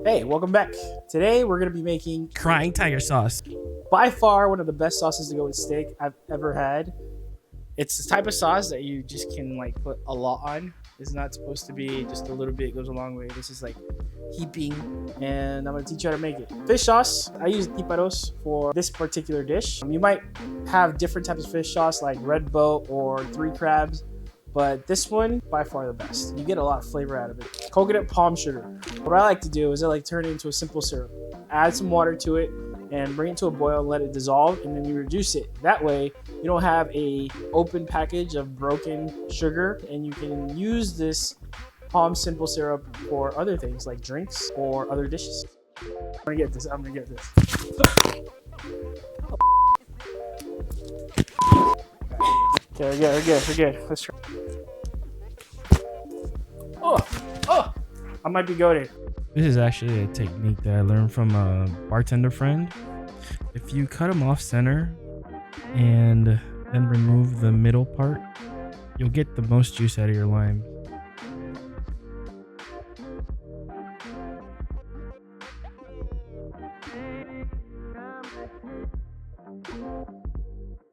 Hey, welcome back. Today we're going to be making Crying tiger sauce. by far one of the best sauces to go with steak I've ever had. It's the type of sauce that you just can like put a lot on. It's not supposed to be just a little bit, goes a long way. This is like heaping, and I'm going to teach you how to make it. Fish sauce, I use Tiparos for this particular dish. You might have different types of fish sauce like Red Boat or Three Crabs, but this one by far the best. You get a lot of flavor out of it. Coconut palm sugar. What I like to do is I like turn it into a simple syrup. Add some water to it and bring it to a boil and let it dissolve, and then you reduce it. That way you don't have a open package of broken sugar, and you can use this palm simple syrup for other things like drinks or other dishes. I'm gonna get this. Okay, we're good. Let's try. Oh, I might be goated. This is actually a technique that I learned from a bartender friend. If you cut them off center and then remove the middle part, you'll get the most juice out of your lime.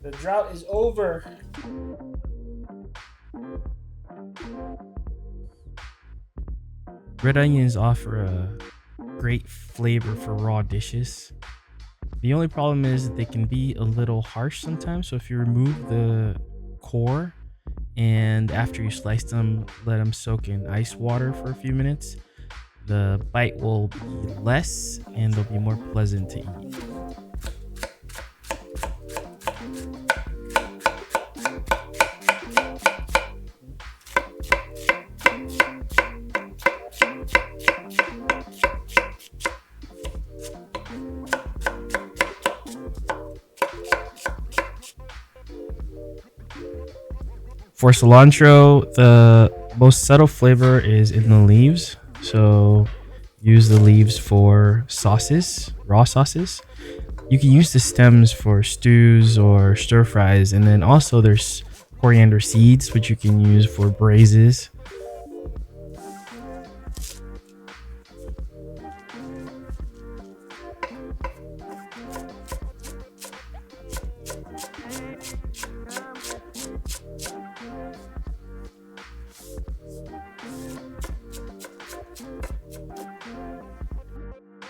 The drought is over. Red onions offer a great flavor for raw dishes. The only problem is that they can be a little harsh sometimes. So if you remove the core and after you slice them, let them soak in ice water for a few minutes, the bite will be less and they'll be more pleasant to eat. For cilantro, the most subtle flavor is in the leaves. So use the leaves for sauces, raw sauces. You can use the stems for stews or stir fries. And then also there's coriander seeds, which you can use for braises.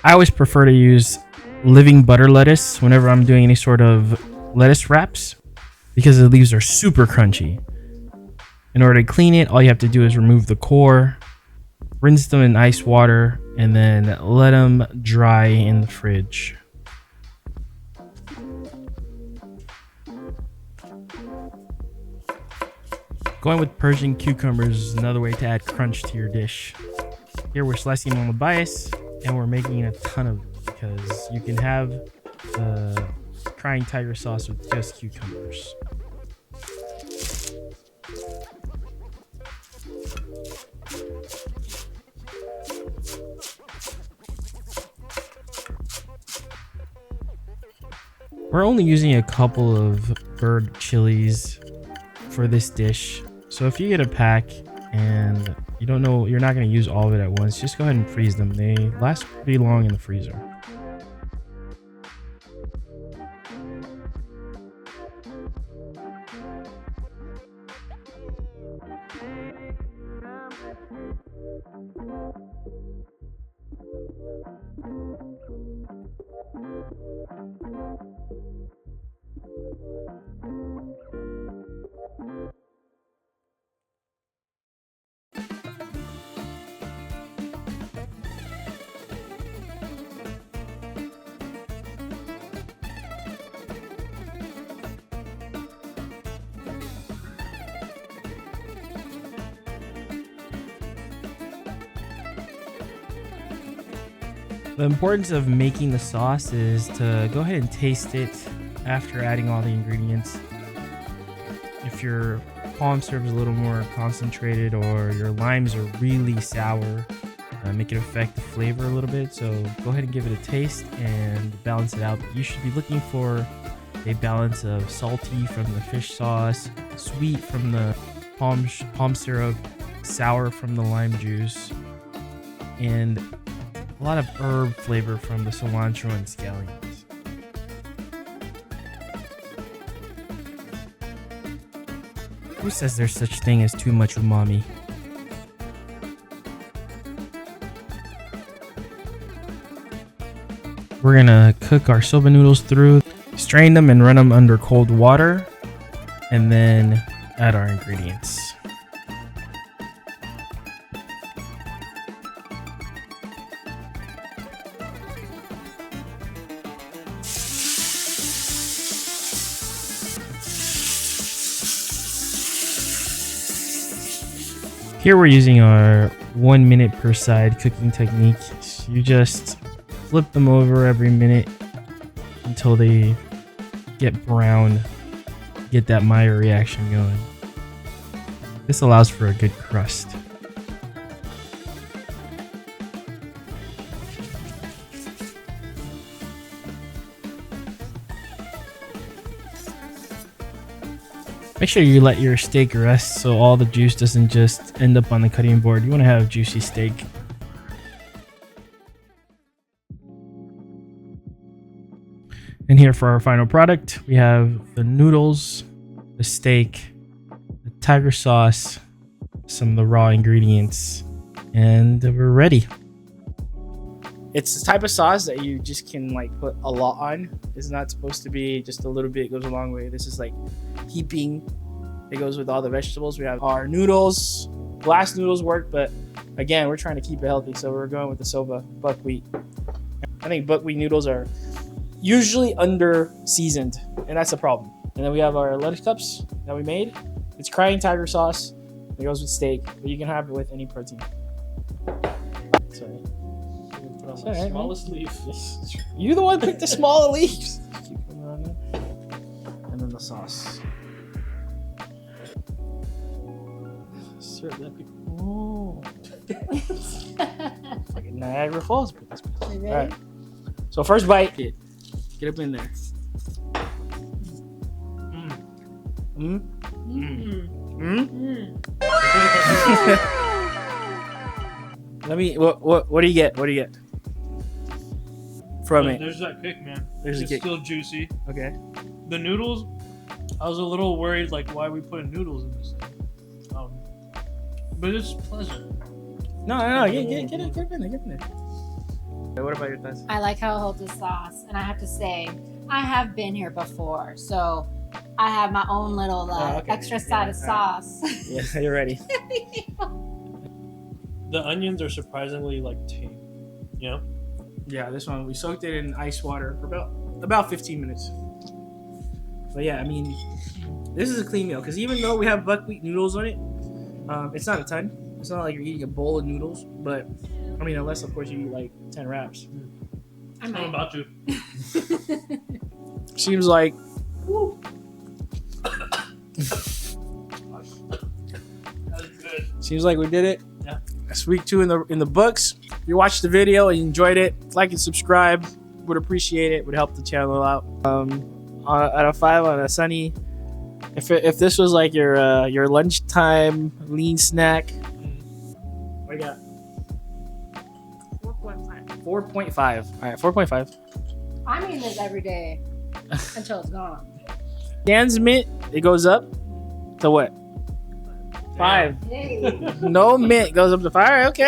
I always prefer to use living butter lettuce whenever I'm doing any sort of lettuce wraps because the leaves are super crunchy. In order to clean it, all you have to do is remove the core, rinse them in ice water, and then let them dry in the fridge. Going with Persian cucumbers is another way to add crunch to your dish. Here we're slicing them on the bias, and we're making a ton of it because you can have the crying tiger sauce with just cucumbers. We're only using a couple of bird chilies for this dish. So if you get a pack and you don't know, you're not going to use all of it at once, just go ahead and freeze them. They last pretty long in the freezer. The importance of making the sauce is to go ahead and taste it after adding all the ingredients. If your palm syrup is a little more concentrated or your limes are really sour, make it affect the flavor a little bit. So go ahead and give it a taste and balance it out. You should be looking for a balance of salty from the fish sauce, sweet from the palm syrup, sour from the lime juice, and a lot of herb flavor from the cilantro and scallions. Who says there's such thing as too much umami? We're gonna cook our soba noodles through, strain them and run them under cold water, and then add our ingredients. Here we're using our 1 minute per side cooking technique. You just flip them over every minute until they get brown, get that Maillard reaction going. This allows for a good crust. Make sure you let your steak rest so all the juice doesn't just end up on the cutting board. You want to have juicy steak. And here for our final product, we have the noodles, the steak, the tiger sauce, some of the raw ingredients, and we're ready. It's the type of sauce that you just can like put a lot on. It's not supposed to be just a little bit goes a long way. This is like heaping. It goes with all the vegetables. We have our noodles. Glass noodles work, but again, we're trying to keep it healthy, so we're going with the soba buckwheat. I think buckwheat noodles are usually under seasoned, and that's a problem. And then we have our lettuce cups that we made. It's crying tiger sauce. It goes with steak, but you can have it with any protein. Sorry. Put on All the right, smallest leaf. You the one picked the smaller leaves. Keep them around there. And then the sauce. Serve that people. Oh. Like a Niagara Falls. All right. So first bite. Get up in there. Mm. Let me. What do you get? What do you get from it? There's that kick, man. There's a It's kick. still juicy. Okay. The noodles, I was a little worried, like, why are we putting noodles in this thing? But it's pleasant. No. Get in there. Get in there. What about your thoughts? I like how it holds the sauce, and I have to say, I have been here before, so I have my own little okay. extra side of sauce. Yeah, you're ready. The onions are surprisingly, like, tame. You know? Yeah, this one we soaked it in ice water for about 15 minutes. But yeah, I mean, this is a clean meal because even though we have buckwheat noodles on it, it's not a ton. It's not like you're eating a bowl of noodles, but I mean, unless of course you eat like 10 wraps. I I'm might. about to. Seems like That's good. seems like we did it. Yeah. That's week 2 in the books. If you watched the video and you enjoyed it, like and subscribe. Would appreciate it. Would help the channel out. Out of 5 on a sunny. If this was like your lunchtime lean snack, what do you got? 4.5. 4.5. All right, 4.5. I'm eating this every day until it's gone. Dan's mint, it goes up to what? 5. Hey. No mint goes up to 5. Okay.